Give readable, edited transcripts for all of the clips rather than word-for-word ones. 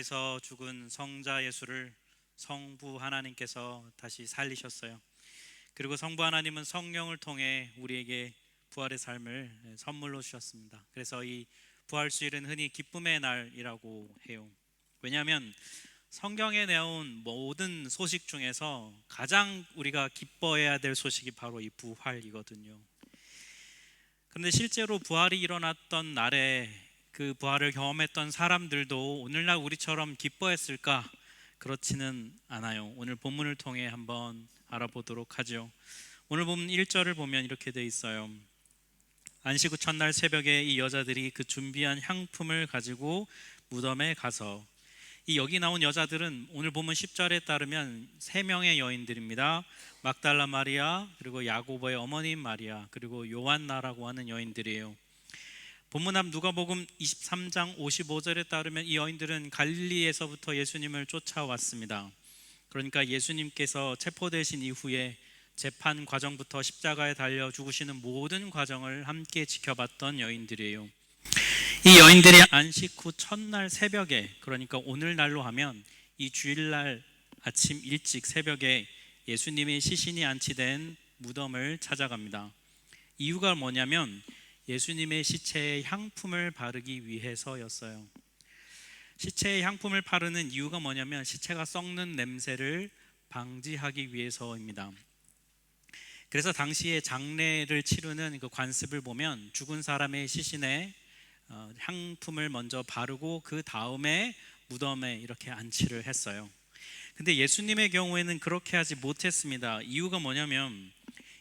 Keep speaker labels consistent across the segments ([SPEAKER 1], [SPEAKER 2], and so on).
[SPEAKER 1] 부활해서 죽은 성자 예수를 성부 하나님께서 다시 살리셨어요. 그리고 성부 하나님은 성령을 통해 우리에게 부활의 삶을 선물로 주셨습니다. 그래서 이 부활주일은 흔히 기쁨의 날이라고 해요. 왜냐하면 성경에 나온 모든 소식 중에서 가장 우리가 기뻐해야 될 소식이 바로 이 부활이거든요. 그런데 실제로 부활이 일어났던 날에 그 부활을 경험했던 사람들도 오늘날 우리처럼 기뻐했을까? 그렇지는 않아요. 오늘 본문을 통해 한번 알아보도록 하죠. 오늘 본문 1절을 보면 이렇게 돼 있어요. 안식 후 첫날 새벽에 이 여자들이 그 준비한 향품을 가지고 무덤에 가서, 이 여기 나온 여자들은 오늘 본문 10절에 따르면 3명의 여인들입니다. 막달라 마리아, 그리고 야고보의 어머님 마리아, 그리고 요한나라고 하는 여인들이에요. 본문 앞 누가복음 23장 55절에 따르면 이 여인들은 갈릴리에서부터 예수님을 쫓아왔습니다. 그러니까 예수님께서 체포되신 이후에 재판 과정부터 십자가에 달려 죽으시는 모든 과정을 함께 지켜봤던 여인들이에요. 이 여인들이 안식 후 첫날 새벽에, 그러니까 오늘날로 하면 이 주일날 아침 일찍 새벽에 예수님의 시신이 안치된 무덤을 찾아갑니다. 이유가 뭐냐면 예수님의 시체에 향품을 바르기 위해서였어요. 시체에 향품을 바르는 이유가 뭐냐면 시체가 썩는 냄새를 방지하기 위해서입니다. 그래서 당시에 장례를 치르는 그 관습을 보면 죽은 사람의 시신에 향품을 먼저 바르고 그 다음에 무덤에 이렇게 안치를 했어요. 근데 예수님의 경우에는 그렇게 하지 못했습니다. 이유가 뭐냐면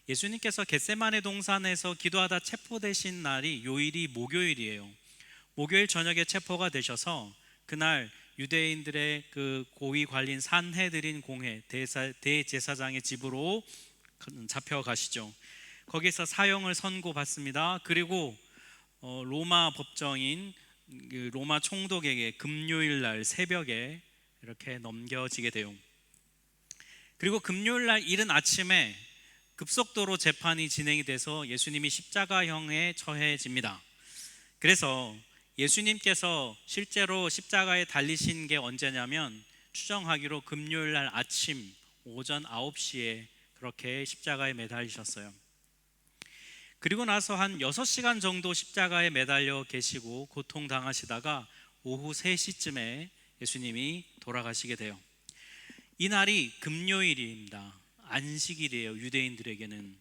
[SPEAKER 1] 예수님께서 겟세마네 동산에서 기도하다 체포되신 날이 요일이 목요일이에요. 목요일 저녁에 체포가 되셔서 그날 유대인들의 그 고위 관리인 산헤드린 공회 대제사장의 집으로 잡혀가시죠. 거기서 사형을 선고받습니다. 그리고 로마 법정인 로마 총독에게 금요일 날 새벽에 이렇게 넘겨지게 돼요. 그리고 금요일 날 이른 아침에 급속도로 재판이 진행이 돼서 예수님이 십자가형에 처해집니다. 그래서 예수님께서 실제로 십자가에 달리신 게 언제냐면 추정하기로 금요일 날 아침 오전 9시에 그렇게 십자가에 매달리셨어요. 그리고 나서 한 6시간 정도 십자가에 매달려 계시고 고통당하시다가 오후 3시쯤에 예수님이 돌아가시게 돼요. 이 날이 금요일입니다. 안식일이에요. 유대인들에게는.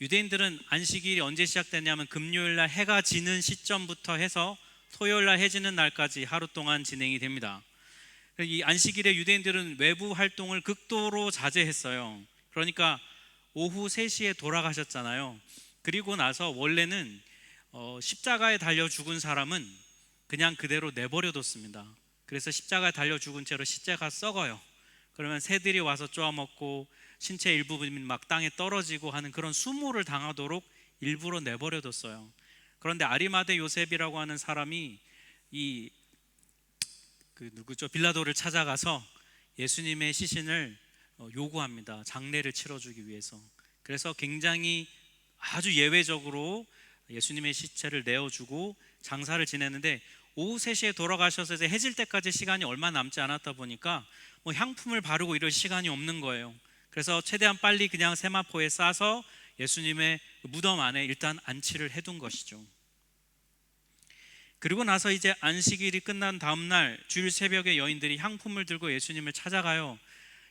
[SPEAKER 1] 유대인들은 안식일이 언제 시작되냐면 금요일날 해가 지는 시점부터 해서 토요일날 해 지는 날까지 하루 동안 진행이 됩니다. 이 안식일에 유대인들은 외부 활동을 극도로 자제했어요. 그러니까 오후 3시에 돌아가셨잖아요. 그리고 나서 원래는 십자가에 달려 죽은 사람은 그냥 그대로 내버려뒀습니다. 그래서 십자가에 달려 죽은 채로 시체가 썩어요. 그러면 새들이 와서 쪼아먹고 신체 일부분이 막 땅에 떨어지고 하는 그런 수모를 당하도록 일부러 내버려뒀어요. 그런데 아리마대 요셉이라고 하는 사람이 빌라도를 찾아가서 예수님의 시신을 요구합니다. 장례를 치러주기 위해서. 그래서 굉장히 아주 예외적으로 예수님의 시체를 내어주고 장사를 지냈는데 오후 3시에 돌아가셔서 이제 해질 때까지 시간이 얼마 남지 않았다 보니까 향품을 바르고 이럴 시간이 없는 거예요. 그래서 최대한 빨리 그냥 세마포에 싸서 예수님의 무덤 안에 일단 안치를 해둔 것이죠. 그리고 나서 이제 안식일이 끝난 다음날 주일 새벽에 여인들이 향품을 들고 예수님을 찾아가요.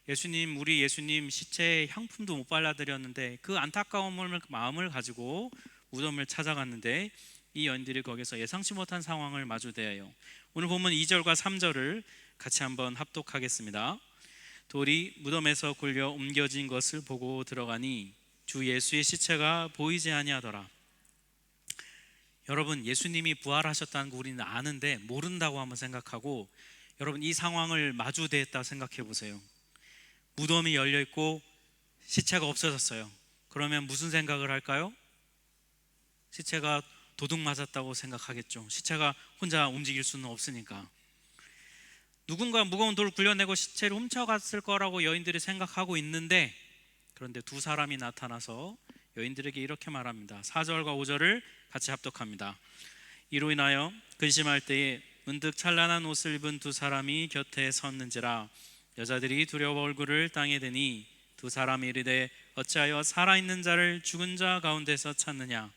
[SPEAKER 1] 예수님, 우리 예수님 시체에 향품도 못 발라드렸는데, 그 안타까운 마음을 가지고 무덤을 찾아갔는데 이 여인들이 거기서 예상치 못한 상황을 마주대요. 오늘 보면 2절과 3절을 같이 한번 합독하겠습니다. 돌이 무덤에서 굴려 옮겨진 것을 보고 들어가니 주 예수의 시체가 보이지 아니하더라. 여러분, 예수님이 부활하셨다는 거 우리는 아는데 모른다고 한번 생각하고, 여러분 이 상황을 마주대했다고 생각해 보세요. 무덤이 열려 있고 시체가 없어졌어요. 그러면 무슨 생각을 할까요? 시체가 도둑 맞았다고 생각하겠죠. 시체가 혼자 움직일 수는 없으니까. 누군가 무거운 돌을 굴려내고 시체를 훔쳐갔을 거라고 여인들이 생각하고 있는데, 그런데 두 사람이 나타나서 여인들에게 이렇게 말합니다. 4절과 5절을 같이 합독합니다. 이로 인하여 근심할 때에 문득 찬란한 옷을 입은 두 사람이 곁에 섰는지라. 여자들이 두려워 얼굴을 땅에 대니 두 사람이 이르되 어찌하여 살아있는 자를 죽은 자 가운데서 찾느냐.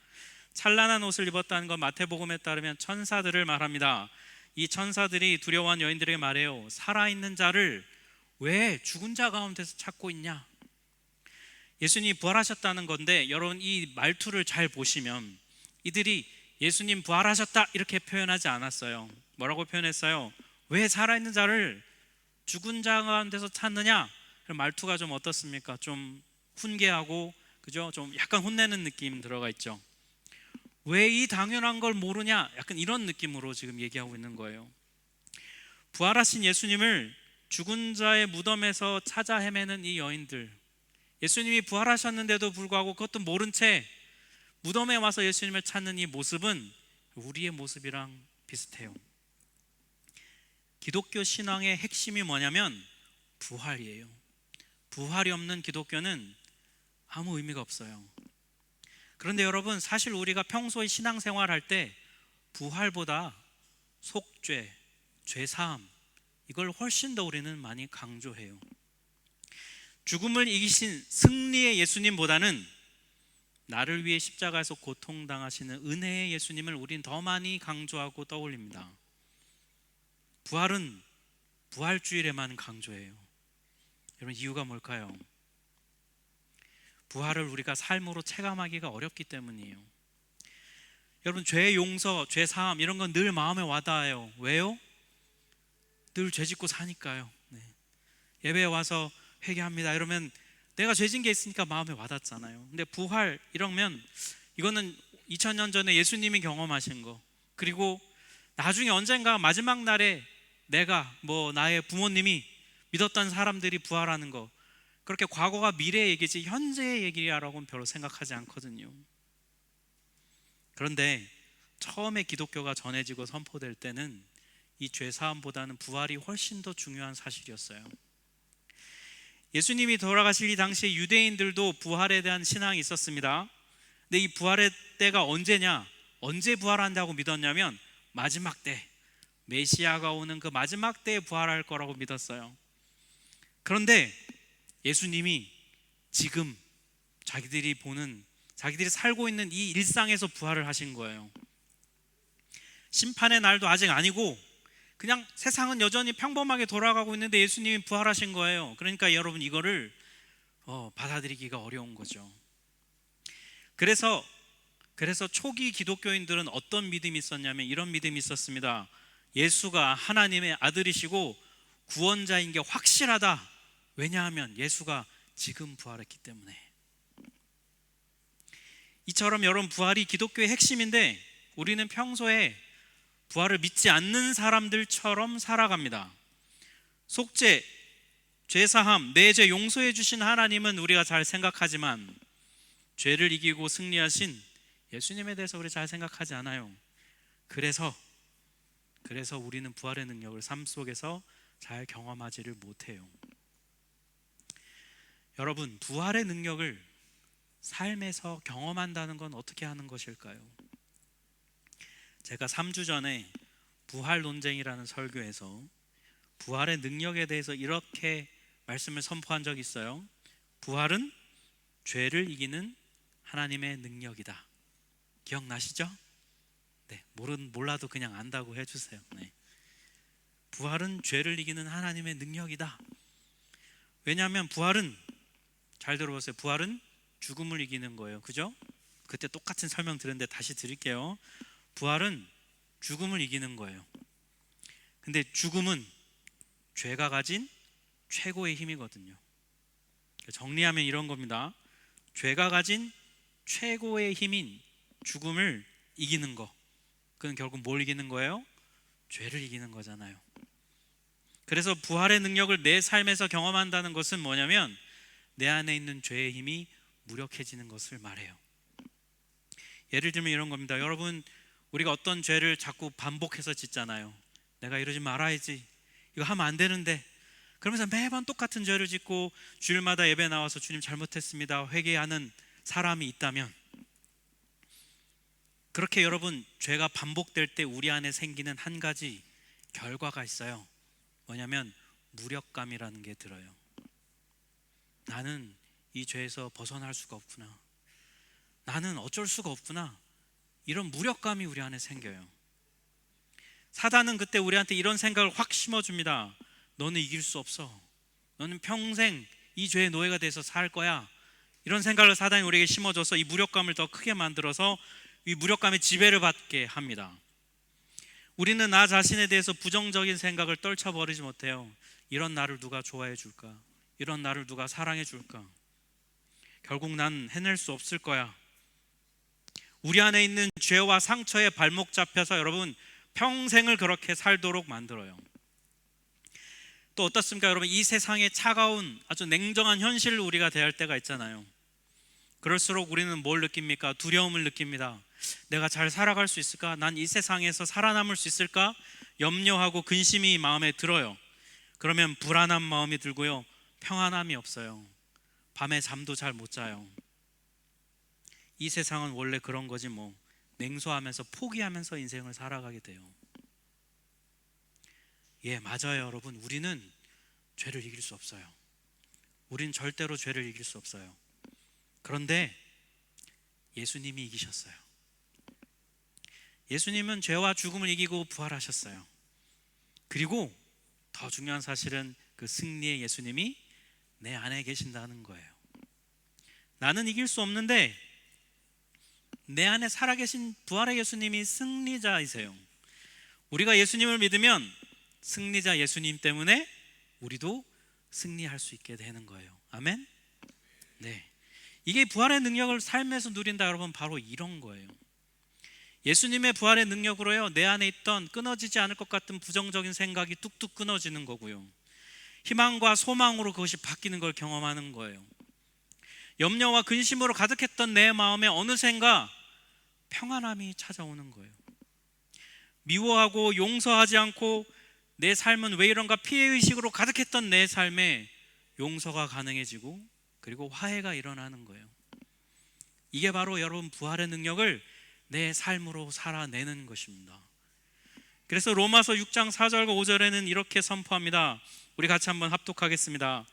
[SPEAKER 1] 찬란한 옷을 입었다는 건 마태복음에 따르면 천사들을 말합니다. 이 천사들이 두려워한 여인들에게 말해요. 살아있는 자를 왜 죽은 자 가운데서 찾고 있냐. 예수님이 부활하셨다는 건데, 여러분 이 말투를 잘 보시면 이들이 예수님 부활하셨다 이렇게 표현하지 않았어요. 뭐라고 표현했어요? 왜 살아있는 자를 죽은 자 가운데서 찾느냐. 말투가 좀 어떻습니까? 좀 훈계하고, 그죠? 좀 약간 혼내는 느낌 들어가 있죠. 왜 이 당연한 걸 모르냐? 약간 이런 느낌으로 지금 얘기하고 있는 거예요. 부활하신 예수님을 죽은 자의 무덤에서 찾아 헤매는 이 여인들, 예수님이 부활하셨는데도 불구하고 그것도 모른 채 무덤에 와서 예수님을 찾는 이 모습은 우리의 모습이랑 비슷해요. 기독교 신앙의 핵심이 뭐냐면 부활이에요. 부활이 없는 기독교는 아무 의미가 없어요. 그런데 여러분, 사실 우리가 평소에 신앙생활할 때 부활보다 속죄, 죄사함, 이걸 훨씬 더 우리는 많이 강조해요. 죽음을 이기신 승리의 예수님보다는 나를 위해 십자가에서 고통당하시는 은혜의 예수님을 우린 더 많이 강조하고 떠올립니다. 부활은 부활주일에만 강조해요. 여러분, 이유가 뭘까요? 부활을 우리가 삶으로 체감하기가 어렵기 때문이에요. 여러분, 죄 용서, 죄 사함 이런 건 늘 마음에 와닿아요. 왜요? 늘 죄 짓고 사니까요. 예배에 와서 회개합니다 이러면 내가 죄 진 게 있으니까 마음에 와닿잖아요. 근데 부활 이러면 이거는 2000년 전에 예수님이 경험하신 거, 그리고 나중에 언젠가 마지막 날에 내가 나의 부모님이 믿었던 사람들이 부활하는 거, 그렇게 과거가 미래 얘기지 현재의 얘기라고는 별로 생각하지 않거든요. 그런데 처음에 기독교가 전해지고 선포될 때는 이 죄사함보다는 부활이 훨씬 더 중요한 사실이었어요. 예수님이 돌아가실 이 당시에 유대인들도 부활에 대한 신앙이 있었습니다. 근데 이 부활의 때가 언제냐, 언제 부활한다고 믿었냐면 마지막 때, 메시아가 오는 그 마지막 때에 부활할 거라고 믿었어요. 그런데 예수님이 지금 자기들이 살고 있는 이 일상에서 부활을 하신 거예요. 심판의 날도 아직 아니고 그냥 세상은 여전히 평범하게 돌아가고 있는데 예수님이 부활하신 거예요. 그러니까 여러분, 이거를 받아들이기가 어려운 거죠. 그래서 초기 기독교인들은 어떤 믿음이 있었냐면 이런 믿음이 있었습니다. 예수가 하나님의 아들이시고 구원자인 게 확실하다. 왜냐하면 예수가 지금 부활했기 때문에. 이처럼 여러분, 부활이 기독교의 핵심인데 우리는 평소에 부활을 믿지 않는 사람들처럼 살아갑니다. 속죄, 죄사함, 내 죄 용서해 주신 하나님은 우리가 잘 생각하지만 죄를 이기고 승리하신 예수님에 대해서 우리 잘 생각하지 않아요. 그래서 우리는 부활의 능력을 삶 속에서 잘 경험하지를 못해요. 여러분, 부활의 능력을 삶에서 경험한다는 건 어떻게 하는 것일까요? 제가 3주 전에 부활 논쟁이라는 설교에서 부활의 능력에 대해서 이렇게 말씀을 선포한 적이 있어요. 부활은 죄를 이기는 하나님의 능력이다. 기억나시죠? 네, 몰라도 그냥 안다고 해주세요. 네. 부활은 죄를 이기는 하나님의 능력이다. 왜냐하면 부활은, 잘 들어보세요, 부활은 죽음을 이기는 거예요. 그죠? 그때 똑같은 설명 드렸는데 다시 드릴게요. 부활은 죽음을 이기는 거예요. 근데 죽음은 죄가 가진 최고의 힘이거든요. 정리하면 이런 겁니다. 죄가 가진 최고의 힘인 죽음을 이기는 거, 그건 결국 뭘 이기는 거예요? 죄를 이기는 거잖아요. 그래서 부활의 능력을 내 삶에서 경험한다는 것은 뭐냐면 내 안에 있는 죄의 힘이 무력해지는 것을 말해요. 예를 들면 이런 겁니다. 여러분, 우리가 어떤 죄를 자꾸 반복해서 짓잖아요. 내가 이러지 말아야지, 이거 하면 안 되는데, 그러면서 매번 똑같은 죄를 짓고 주일마다 예배 나와서 주님 잘못했습니다 회개하는 사람이 있다면, 그렇게 여러분, 죄가 반복될 때 우리 안에 생기는 한 가지 결과가 있어요. 뭐냐면 무력감이라는 게 들어요. 나는 이 죄에서 벗어날 수가 없구나. 나는 어쩔 수가 없구나. 이런 무력감이 우리 안에 생겨요. 사단은 그때 우리한테 이런 생각을 확 심어줍니다. 너는 이길 수 없어. 너는 평생 이 죄의 노예가 돼서 살 거야. 이런 생각을 사단이 우리에게 심어줘서 이 무력감을 더 크게 만들어서 이 무력감의 지배를 받게 합니다. 우리는 나 자신에 대해서 부정적인 생각을 떨쳐버리지 못해요. 이런 나를 누가 좋아해 줄까? 이런 나를 누가 사랑해 줄까? 결국 난 해낼 수 없을 거야. 우리 안에 있는 죄와 상처에 발목 잡혀서 여러분 평생을 그렇게 살도록 만들어요. 또 어떻습니까 여러분? 이 세상의 차가운 아주 냉정한 현실을 우리가 대할 때가 있잖아요. 그럴수록 우리는 뭘 느낍니까? 두려움을 느낍니다. 내가 잘 살아갈 수 있을까? 난 이 세상에서 살아남을 수 있을까? 염려하고 근심이 마음에 들어요. 그러면 불안한 마음이 들고요, 평안함이 없어요. 밤에 잠도 잘 못 자요. 이 세상은 원래 그런 거지 뭐. 냉소하면서 포기하면서 인생을 살아가게 돼요. 예, 맞아요 여러분. 우리는 죄를 이길 수 없어요. 우린 절대로 죄를 이길 수 없어요. 그런데 예수님이 이기셨어요. 예수님은 죄와 죽음을 이기고 부활하셨어요. 그리고 더 중요한 사실은 그 승리의 예수님이 내 안에 계신다는 거예요. 나는 이길 수 없는데 내 안에 살아계신 부활의 예수님이 승리자이세요. 우리가 예수님을 믿으면 승리자 예수님 때문에 우리도 승리할 수 있게 되는 거예요. 아멘? 네. 이게 부활의 능력을 삶에서 누린다 여러분, 바로 이런 거예요. 예수님의 부활의 능력으로요, 내 안에 있던 끊어지지 않을 것 같은 부정적인 생각이 뚝뚝 끊어지는 거고요, 희망과 소망으로 그것이 바뀌는 걸 경험하는 거예요. 염려와 근심으로 가득했던 내 마음에 어느샌가 평안함이 찾아오는 거예요. 미워하고 용서하지 않고 내 삶은 왜 이런가 피해의식으로 가득했던 내 삶에 용서가 가능해지고 그리고 화해가 일어나는 거예요. 이게 바로 여러분 부활의 능력을 내 삶으로 살아내는 것입니다. 그래서 로마서 6장 4절과 5절에는 이렇게 선포합니다. 우리 같이 한번 합독하겠습니다.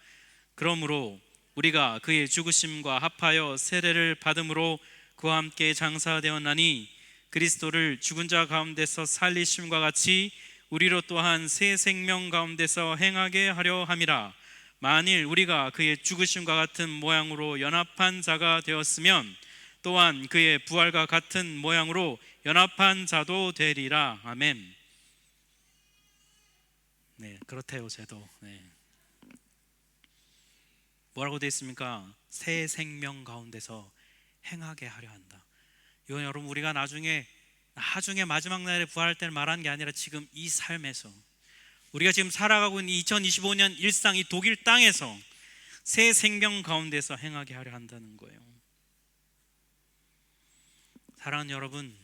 [SPEAKER 1] 그러므로 우리가 그의 죽으심과 합하여 세례를 받음으로 그와 함께 장사되었나니 그리스도를 죽은 자 가운데서 살리심과 같이 우리로 또한 새 생명 가운데서 행하게 하려 함이라. 만일 우리가 그의 죽으심과 같은 모양으로 연합한 자가 되었으면 또한 그의 부활과 같은 모양으로 연합한 자도 되리라. 아멘. 네, 그렇대요. 쟤도. 네. 뭐라고 되어 있습니까? 새 생명 가운데서 행하게 하려 한다. 이건 여러분 우리가 나중에 마지막 날에 부활할 때를 말하는 게 아니라 지금 이 삶에서 우리가 지금 살아가고 있는 2025년 일상 이 독일 땅에서 새 생명 가운데서 행하게 하려 한다는 거예요. 사랑하는 여러분,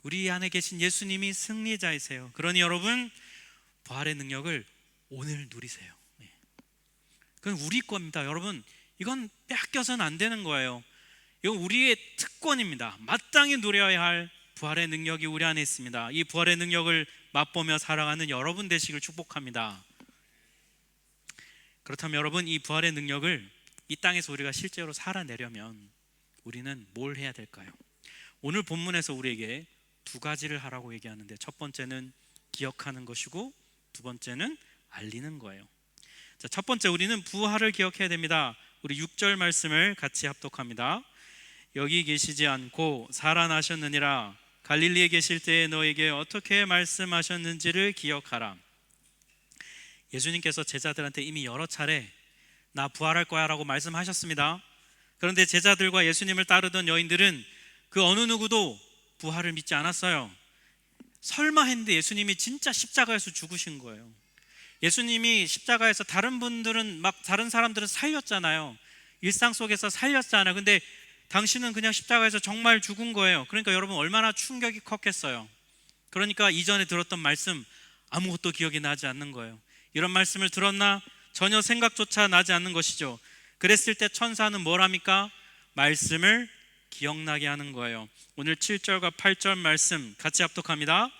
[SPEAKER 1] 우리 안에 계신 예수님이 승리자이세요. 그러니 여러분 부활의 능력을 오늘 누리세요. 그건 우리 겁니다. 여러분 이건 뺏겨서는 안 되는 거예요. 이건 우리의 특권입니다. 마땅히 누려야 할 부활의 능력이 우리 안에 있습니다. 이 부활의 능력을 맛보며 살아가는 여러분 되시길 축복합니다. 그렇다면 여러분 이 부활의 능력을 이 땅에서 우리가 실제로 살아내려면 우리는 뭘 해야 될까요? 오늘 본문에서 우리에게 두 가지를 하라고 얘기하는데, 첫 번째는 기억하는 것이고 두 번째는 알리는 거예요. 자, 첫 번째 우리는 부활을 기억해야 됩니다. 우리 6절 말씀을 같이 합독합니다. 여기 계시지 않고 살아나셨느니라. 갈릴리에 계실 때에 너에게 어떻게 말씀하셨는지를 기억하라. 예수님께서 제자들한테 이미 여러 차례 나 부활할 거야 라고 말씀하셨습니다. 그런데 제자들과 예수님을 따르던 여인들은 그 어느 누구도 부활을 믿지 않았어요. 설마 했는데 예수님이 진짜 십자가에서 죽으신 거예요. 예수님이 십자가에서 다른 사람들은 살렸잖아요. 일상 속에서 살렸잖아요. 근데 당신은 그냥 십자가에서 정말 죽은 거예요. 그러니까 여러분 얼마나 충격이 컸겠어요. 그러니까 이전에 들었던 말씀 아무것도 기억이 나지 않는 거예요. 이런 말씀을 들었나? 전혀 생각조차 나지 않는 것이죠. 그랬을 때 천사는 뭘 합니까? 말씀을 기억나게 하는 거예요. 오늘 7절과 8절 말씀 같이 합독합니다.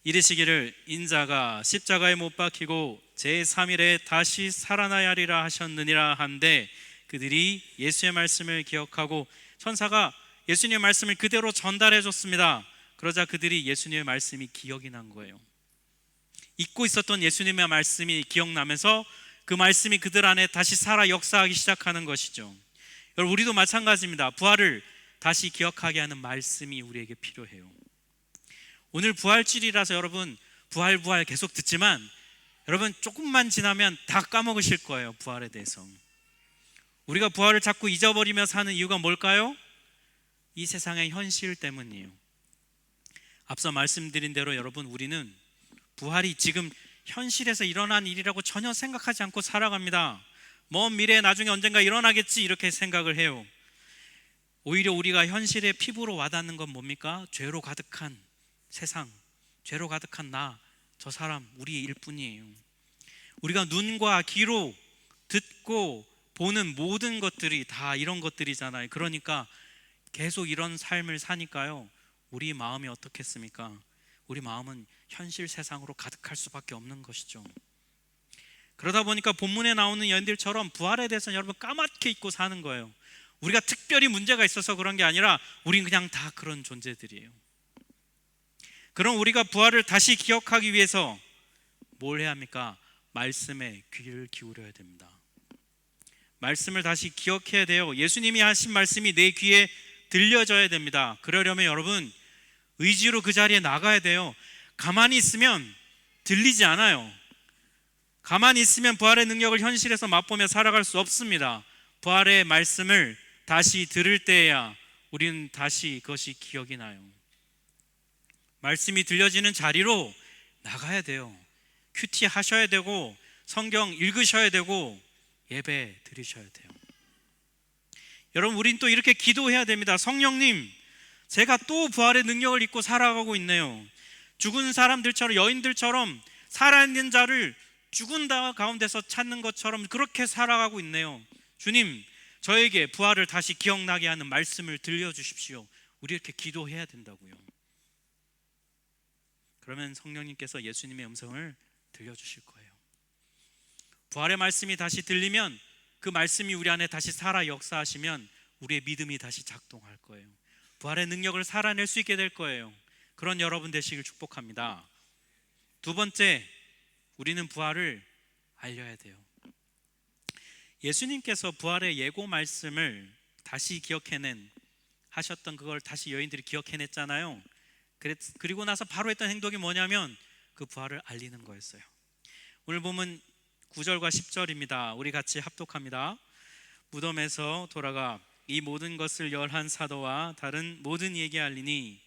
[SPEAKER 1] 이르시기를 인자가 십자가에 못 박히고 제3일에 다시 살아나야 하리라 하셨느니라 한데 그들이 예수의 말씀을 기억하고 천사가 예수님의 말씀을 그대로 전달해 줬습니다. 그러자 그들이 예수님의 말씀이 기억이 난 거예요. 잊고 있었던 예수님의 말씀이 기억나면서 그 말씀이 그들 안에 다시 살아 역사하기 시작하는 것이죠. 여러분, 우리도 마찬가지입니다. 부활을 다시 기억하게 하는 말씀이 우리에게 필요해요. 오늘 부활절이라서 여러분 부활 계속 듣지만 여러분 조금만 지나면 다 까먹으실 거예요. 부활에 대해서. 우리가 부활을 자꾸 잊어버리며 사는 이유가 뭘까요? 이 세상의 현실 때문이에요. 앞서 말씀드린 대로 여러분, 우리는 부활이 지금 현실에서 일어난 일이라고 전혀 생각하지 않고 살아갑니다. 먼 미래에 나중에 언젠가 일어나겠지 이렇게 생각을 해요. 오히려 우리가 현실에 피부로 와닿는 건 뭡니까? 죄로 가득한 세상, 죄로 가득한 나, 저 사람, 우리의 일뿐이에요. 우리가 눈과 귀로 듣고 보는 모든 것들이 다 이런 것들이잖아요. 그러니까 계속 이런 삶을 사니까요, 우리 마음이 어떻겠습니까? 우리 마음은 현실 세상으로 가득할 수밖에 없는 것이죠. 그러다 보니까 본문에 나오는 연들처럼 부활에 대해서는 여러분 까맣게 잊고 사는 거예요. 우리가 특별히 문제가 있어서 그런 게 아니라 우린 그냥 다 그런 존재들이에요. 그럼 우리가 부활을 다시 기억하기 위해서 뭘 해야 합니까? 말씀에 귀를 기울여야 됩니다. 말씀을 다시 기억해야 돼요. 예수님이 하신 말씀이 내 귀에 들려져야 됩니다. 그러려면 여러분 의지로 그 자리에 나가야 돼요. 가만히 있으면 들리지 않아요. 가만히 있으면 부활의 능력을 현실에서 맛보며 살아갈 수 없습니다. 부활의 말씀을 다시 들을 때야 우리는 다시 그것이 기억이 나요. 말씀이 들려지는 자리로 나가야 돼요. 큐티 하셔야 되고 성경 읽으셔야 되고 예배 드리셔야 돼요. 여러분, 우린 또 이렇게 기도해야 됩니다. 성령님, 제가 또 부활의 능력을 잊고 살아가고 있네요. 죽은 사람들처럼, 여인들처럼 살아있는 자를 죽은 가운데서 찾는 것처럼 그렇게 살아가고 있네요. 주님, 저에게 부활을 다시 기억나게 하는 말씀을 들려주십시오. 우리 이렇게 기도해야 된다고요. 그러면 성령님께서 예수님의 음성을 들려주실 거예요. 부활의 말씀이 다시 들리면 그 말씀이 우리 안에 다시 살아 역사하시면 우리의 믿음이 다시 작동할 거예요. 부활의 능력을 살아낼 수 있게 될 거예요. 그런 여러분 되시길 축복합니다. 두 번째, 우리는 부활을 알려야 돼요. 예수님께서 부활의 예고 말씀을 다시 하셨던 그걸 다시 여인들이 기억해냈잖아요. 그리고 나서 바로 했던 행동이 뭐냐면 그 부활을 알리는 거였어요. 오늘 보면 9절과 10절입니다. 우리 같이 합독합니다. 무덤에서 돌아가 이 모든 것을 11 사도와 다른 모든 이에게 알리니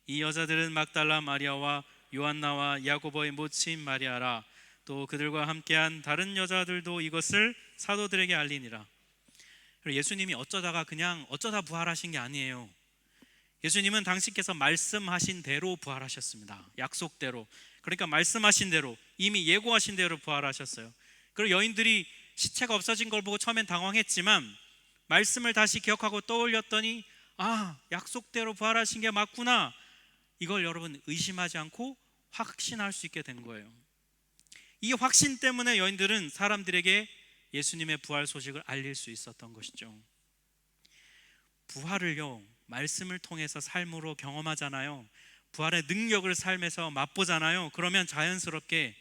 [SPEAKER 1] 이 여자들은 막달라 마리아와 요한나와 야고보의 모친 마리아라. 또 그들과 함께한 다른 여자들도 이것을 사도들에게 알리니라. 예수님이 어쩌다 부활하신 게 아니에요. 예수님은 당신께서 말씀하신 대로 부활하셨습니다. 약속대로. 그러니까 말씀하신 대로, 이미 예고하신 대로 부활하셨어요. 그리고 여인들이 시체가 없어진 걸 보고 처음엔 당황했지만 말씀을 다시 기억하고 떠올렸더니 약속대로 부활하신 게 맞구나. 이걸 여러분 의심하지 않고 확신할 수 있게 된 거예요. 이 확신 때문에 여인들은 사람들에게 예수님의 부활 소식을 알릴 수 있었던 것이죠. 부활을요, 말씀을 통해서 삶으로 경험하잖아요. 부활의 능력을 삶에서 맛보잖아요. 그러면 자연스럽게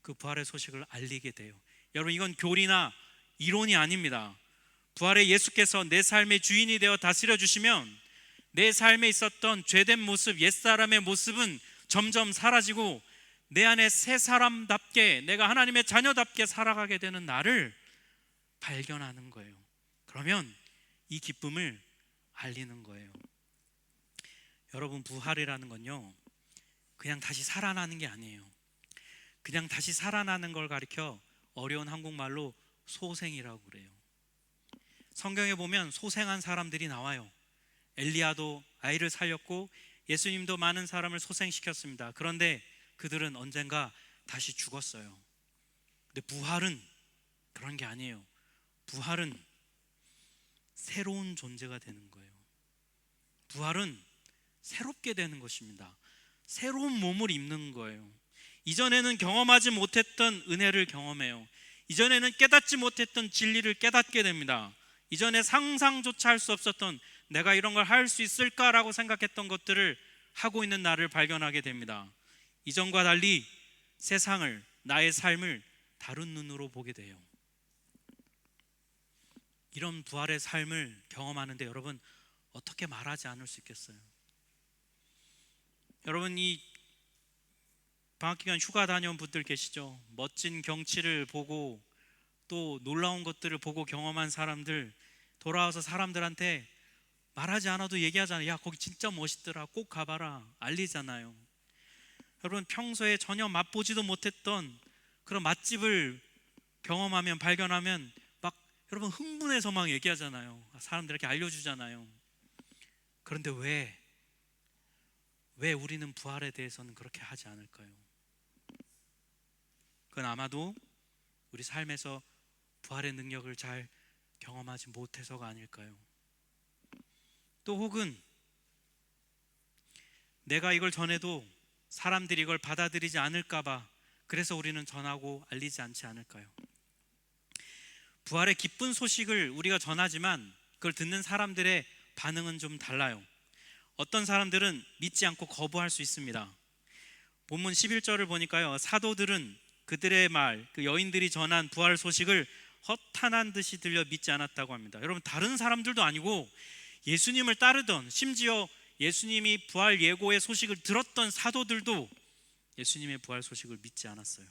[SPEAKER 1] 그 부활의 소식을 알리게 돼요. 여러분, 이건 교리나 이론이 아닙니다. 부활의 예수께서 내 삶의 주인이 되어 다스려 주시면 내 삶에 있었던 죄된 모습, 옛사람의 모습은 점점 사라지고 내 안에 새 사람답게, 내가 하나님의 자녀답게 살아가게 되는 나를 발견하는 거예요. 그러면 이 기쁨을 알리는 거예요. 여러분, 부활이라는 건요, 그냥 다시 살아나는 게 아니에요. 그냥 다시 살아나는 걸 가리켜 어려운 한국말로 소생이라고 그래요. 성경에 보면 소생한 사람들이 나와요. 엘리야도 아이를 살렸고 예수님도 많은 사람을 소생시켰습니다. 그런데 그들은 언젠가 다시 죽었어요. 근데 부활은 그런 게 아니에요. 부활은 새로운 존재가 되는 거예요. 부활은 새롭게 되는 것입니다. 새로운 몸을 입는 거예요. 이전에는 경험하지 못했던 은혜를 경험해요. 이전에는 깨닫지 못했던 진리를 깨닫게 됩니다. 이전에 상상조차 할 수 없었던, 내가 이런 걸 할 수 있을까라고 생각했던 것들을 하고 있는 나를 발견하게 됩니다. 이전과 달리 세상을, 나의 삶을 다른 눈으로 보게 돼요. 이런 부활의 삶을 경험하는데 여러분, 어떻게 말하지 않을 수 있겠어요? 여러분, 이 방학기간 휴가 다녀온 분들 계시죠? 멋진 경치를 보고 또 놀라운 것들을 보고 경험한 사람들, 돌아와서 사람들한테 말하지 않아도 얘기하잖아요. 야, 거기 진짜 멋있더라, 꼭 가봐라, 알리잖아요. 여러분, 평소에 전혀 맛보지도 못했던 그런 맛집을 경험하면, 발견하면 막 여러분 흥분해서 막 얘기하잖아요. 사람들에게 알려주잖아요. 그런데 왜 우리는 부활에 대해서는 그렇게 하지 않을까요? 그건 아마도 우리 삶에서 부활의 능력을 잘 경험하지 못해서가 아닐까요? 또 혹은 내가 이걸 전해도 사람들이 이걸 받아들이지 않을까봐 그래서 우리는 전하고 알리지 않지 않을까요? 부활의 기쁜 소식을 우리가 전하지만 그걸 듣는 사람들의 반응은 좀 달라요. 어떤 사람들은 믿지 않고 거부할 수 있습니다. 본문 11절을 보니까요, 사도들은 그들의 말, 그 여인들이 전한 부활 소식을 허탄한 듯이 들려 믿지 않았다고 합니다. 여러분, 다른 사람들도 아니고 예수님을 따르던, 심지어 예수님이 부활 예고의 소식을 들었던 사도들도 예수님의 부활 소식을 믿지 않았어요.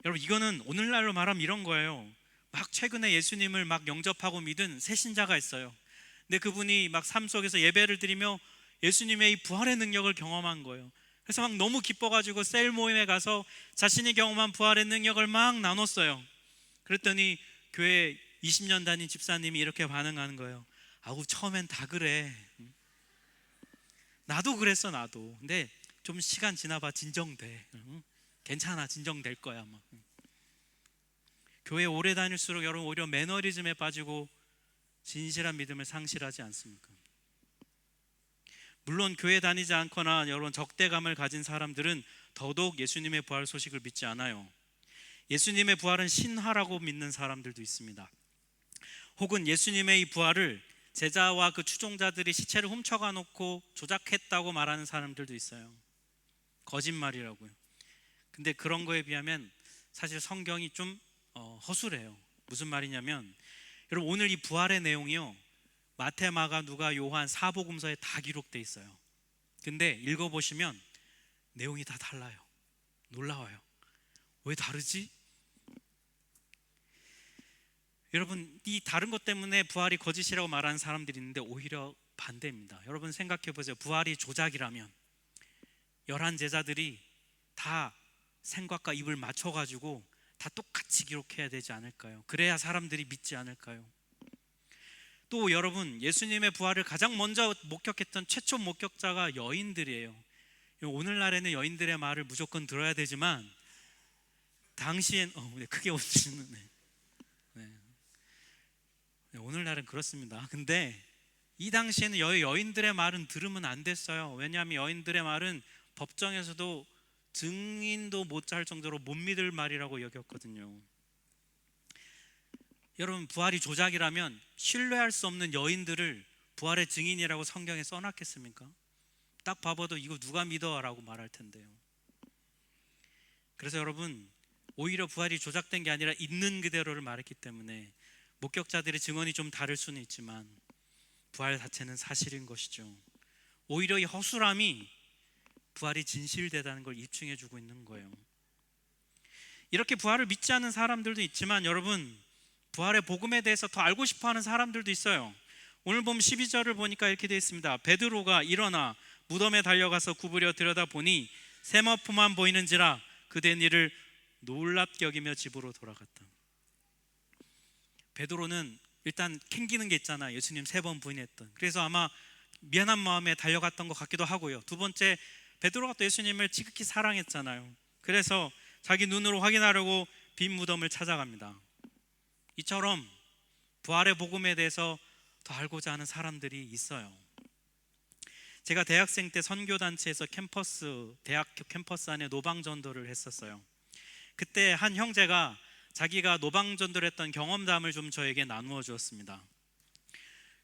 [SPEAKER 1] 여러분, 이거는 오늘날로 말하면 이런 거예요. 막 최근에 예수님을 막 영접하고 믿은 새신자가 있어요. 근데 그분이 막 삶 속에서 예배를 드리며 예수님의 이 부활의 능력을 경험한 거예요. 그래서 막 너무 기뻐가지고 셀 모임에 가서 자신이 경험한 부활의 능력을 막 나눴어요. 그랬더니 교회 20년 다닌 집사님이 이렇게 반응하는 거예요. 아우, 처음엔 다 그래. 나도 그랬어, 나도. 근데 좀 시간 지나봐 진정돼. 괜찮아, 진정될 거야. 막. 교회 오래 다닐수록 여러분 오히려 매너리즘에 빠지고 진실한 믿음을 상실하지 않습니까? 물론 교회 다니지 않거나 여러분 적대감을 가진 사람들은 더더욱 예수님의 부활 소식을 믿지 않아요. 예수님의 부활은 신화라고 믿는 사람들도 있습니다. 혹은 예수님의 이 부활을 제자와 그 추종자들이 시체를 훔쳐가 놓고 조작했다고 말하는 사람들도 있어요. 거짓말이라고요. 근데 그런 거에 비하면 사실 성경이 좀 허술해요. 무슨 말이냐면, 여러분 오늘 이 부활의 내용이요, 마태, 마가, 누가, 요한, 사복음서에 다 기록돼 있어요. 근데 읽어보시면 내용이 다 달라요. 놀라워요. 왜 다르지? 여러분, 이 다른 것 때문에 부활이 거짓이라고 말하는 사람들이 있는데 오히려 반대입니다. 여러분 생각해 보세요. 부활이 조작이라면 11 제자들이 다 생각과 입을 맞춰가지고 다 똑같이 기록해야 되지 않을까요? 그래야 사람들이 믿지 않을까요? 또 여러분, 예수님의 부활을 가장 먼저 목격했던 최초 목격자가 여인들이에요. 오늘날에는 여인들의 말을 무조건 들어야 되지만 당시엔 크게 웃으시는 오늘날은 그렇습니다. 근데 이 당시에는 여인들의 말은 들으면 안 됐어요. 왜냐하면 여인들의 말은 법정에서도 증인도 못 할 정도로 못 믿을 말이라고 여겼거든요. 여러분, 부활이 조작이라면 신뢰할 수 없는 여인들을 부활의 증인이라고 성경에 써놨겠습니까? 딱 봐봐도 이거 누가 믿어? 라고 말할 텐데요. 그래서 여러분, 오히려 부활이 조작된 게 아니라 있는 그대로를 말했기 때문에 목격자들의 증언이 좀 다를 수는 있지만 부활 자체는 사실인 것이죠. 오히려 이 허술함이 부활이 진실되다는 걸 입증해 주고 있는 거예요. 이렇게 부활을 믿지 않는 사람들도 있지만 여러분, 부활의 복음에 대해서 더 알고 싶어하는 사람들도 있어요. 오늘 보면 12절을 보니까 이렇게 되어 있습니다. 베드로가 일어나 무덤에 달려가서 구부려 들여다보니 세마포만 보이는지라 그 된 일을 놀랍게 여기며 집으로 돌아갔다. 베드로는 일단 캥기는 게 있잖아. 예수님 3번 부인했던. 그래서 아마 미안한 마음에 달려갔던 것 같기도 하고요. 두 번째, 베드로가 또 예수님을 지극히 사랑했잖아요. 그래서 자기 눈으로 확인하려고 빈 무덤을 찾아갑니다. 이처럼 부활의 복음에 대해서 더 알고자 하는 사람들이 있어요. 제가 대학생 때 선교단체에서 대학교 캠퍼스 안에 노방전도를 했었어요. 그때 한 형제가 자기가 노방전도를 했던 경험담을 좀 저에게 나누어 주었습니다.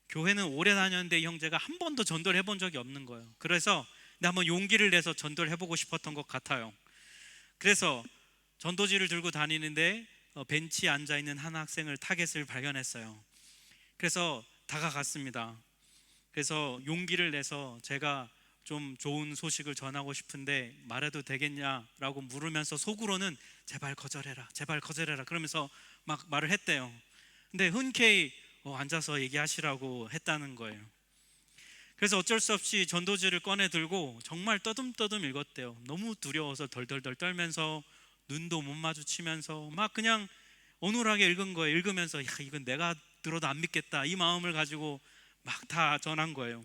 [SPEAKER 1] 교회는 오래 다녔는데 이 형제가 한 번도 전도를 해본 적이 없는 거예요. 그래서 한번 용기를 내서 전도를 해보고 싶었던 것 같아요. 그래서 전도지를 들고 다니는데 벤치에 앉아있는 한 학생을 타겟을 발견했어요. 그래서 다가갔습니다. 그래서 용기를 내서 제가 좀 좋은 소식을 전하고 싶은데 말해도 되겠냐라고 물으면서 속으로는 제발 거절해라, 제발 거절해라 그러면서 막 말을 했대요. 근데 흔쾌히 앉아서 얘기하시라고 했다는 거예요. 그래서 어쩔 수 없이 전도지를 꺼내 들고 정말 떠듬떠듬 읽었대요. 너무 두려워서 덜덜덜 떨면서 눈도 못 마주치면서 막 그냥 어눌하게 읽은 거예요. 읽으면서 야, 이건 내가 들어도 안 믿겠다 이 마음을 가지고 막 다 전한 거예요.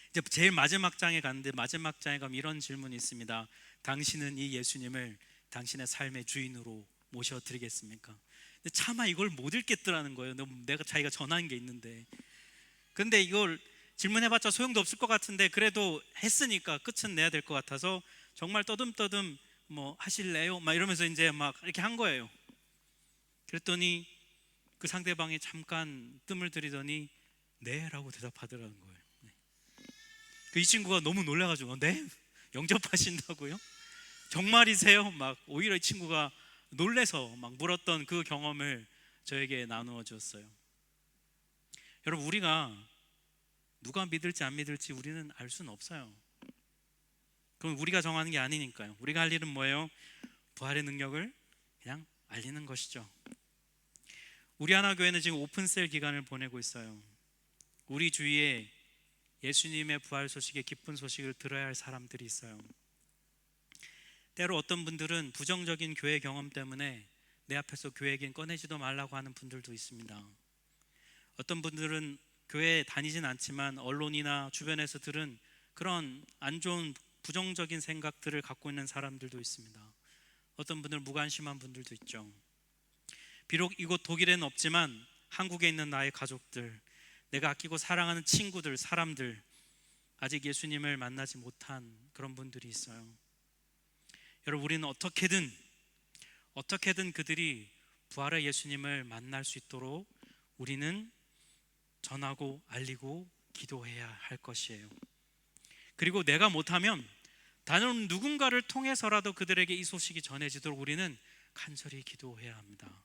[SPEAKER 1] 이제 제일 마지막 장에 갔는데 마지막 장에 가면 이런 질문이 있습니다. 당신은 이 예수님을 당신의 삶의 주인으로 모셔드리겠습니까? 근데 차마 이걸 못 읽겠더라는 거예요. 내가 자기가 전한 게 있는데. 근데 이걸 질문해봤자 소용도 없을 것 같은데 그래도 했으니까 끝은 내야 될 것 같아서 정말 떠듬떠듬 뭐 하실래요? 막 이러면서 이제 막 이렇게 한 거예요. 그랬더니 그 상대방이 잠깐 뜸을 들이더니 네라고 대답하더라는 거예요. 이 친구가 너무 놀라가지고 네? 영접하신다고요? 정말이세요? 막 오히려 이 친구가 놀래서 막 물었던 그 경험을 저에게 나누어 주었어요. 여러분, 우리가 누가 믿을지 안 믿을지 우리는 알 수는 없어요. 그건 우리가 정하는 게 아니니까요. 우리가 할 일은 뭐예요? 부활의 능력을 그냥 알리는 것이죠. 우리 하나교회는 지금 오픈셀 기간을 보내고 있어요. 우리 주위에 예수님의 부활 소식에 기쁜 소식을 들어야 할 사람들이 있어요. 때로 어떤 분들은 부정적인 교회 경험 때문에 내 앞에서 교회 얘기는 꺼내지도 말라고 하는 분들도 있습니다. 어떤 분들은 교회에 다니진 않지만 언론이나 주변에서 들은 그런 안 좋은 부정적인 생각들을 갖고 있는 사람들도 있습니다. 어떤 분들은 무관심한 분들도 있죠. 비록 이곳 독일에는 없지만 한국에 있는 나의 가족들, 내가 아끼고 사랑하는 친구들, 사람들, 아직 예수님을 만나지 못한 그런 분들이 있어요. 여러분, 우리는 어떻게든 그들이 부활의 예수님을 만날 수 있도록 우리는 전하고 알리고 기도해야 할 것이에요. 그리고 내가 못하면 다른 누군가를 통해서라도 그들에게 이 소식이 전해지도록 우리는 간절히 기도해야 합니다.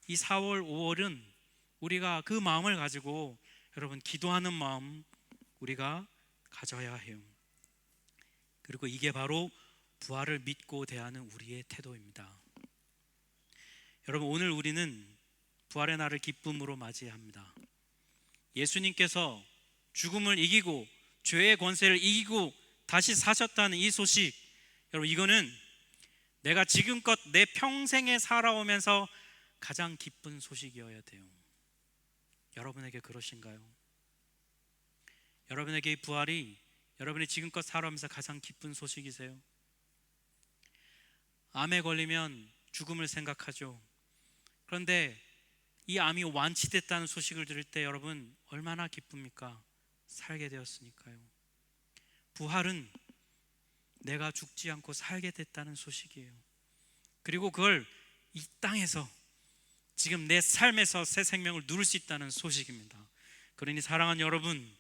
[SPEAKER 1] 이 4월, 5월은 우리가 그 마음을 가지고 여러분 기도하는 마음 우리가 가져야 해요. 그리고 이게 바로 부활을 믿고 대하는 우리의 태도입니다. 여러분, 오늘 우리는 부활의 날을 기쁨으로 맞이합니다. 예수님께서 죽음을 이기고 죄의 권세를 이기고 다시 사셨다는 이 소식, 여러분 이거는 내가 지금껏 내 평생에 살아오면서 가장 기쁜 소식이어야 돼요. 여러분에게 그러신가요? 여러분에게 이 부활이 여러분이 지금껏 살아오면서 가장 기쁜 소식이세요? 암에 걸리면 죽음을 생각하죠. 그런데 이 암이 완치됐다는 소식을 들을 때 여러분 얼마나 기쁩니까? 살게 되었으니까요. 부활은 내가 죽지 않고 살게 됐다는 소식이에요. 그리고 그걸 이 땅에서 지금 내 삶에서 새 생명을 누릴 수 있다는 소식입니다. 그러니 사랑하는 여러분,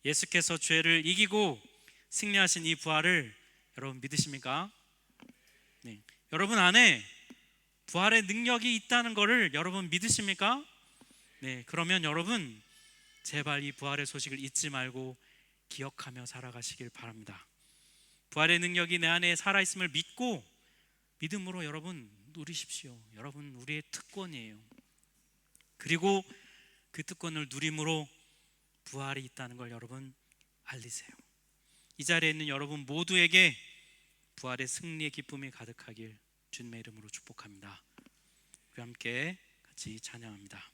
[SPEAKER 1] 예수께서 죄를 이기고 승리하신 이 부활을 여러분 믿으십니까? 네. 여러분 안에 부활의 능력이 있다는 것을 여러분 믿으십니까? 네. 그러면 여러분 제발 이 부활의 소식을 잊지 말고 기억하며 살아가시길 바랍니다. 부활의 능력이 내 안에 살아있음을 믿고 믿음으로 여러분 누리십시오. 여러분 우리의 특권이에요. 그리고 그 특권을 누림으로 부활이 있다는 걸 여러분 알리세요. 이 자리에 있는 여러분 모두에게 부활의 승리의 기쁨이 가득하길 주님의 이름으로 축복합니다. 우리 함께 같이 찬양합니다.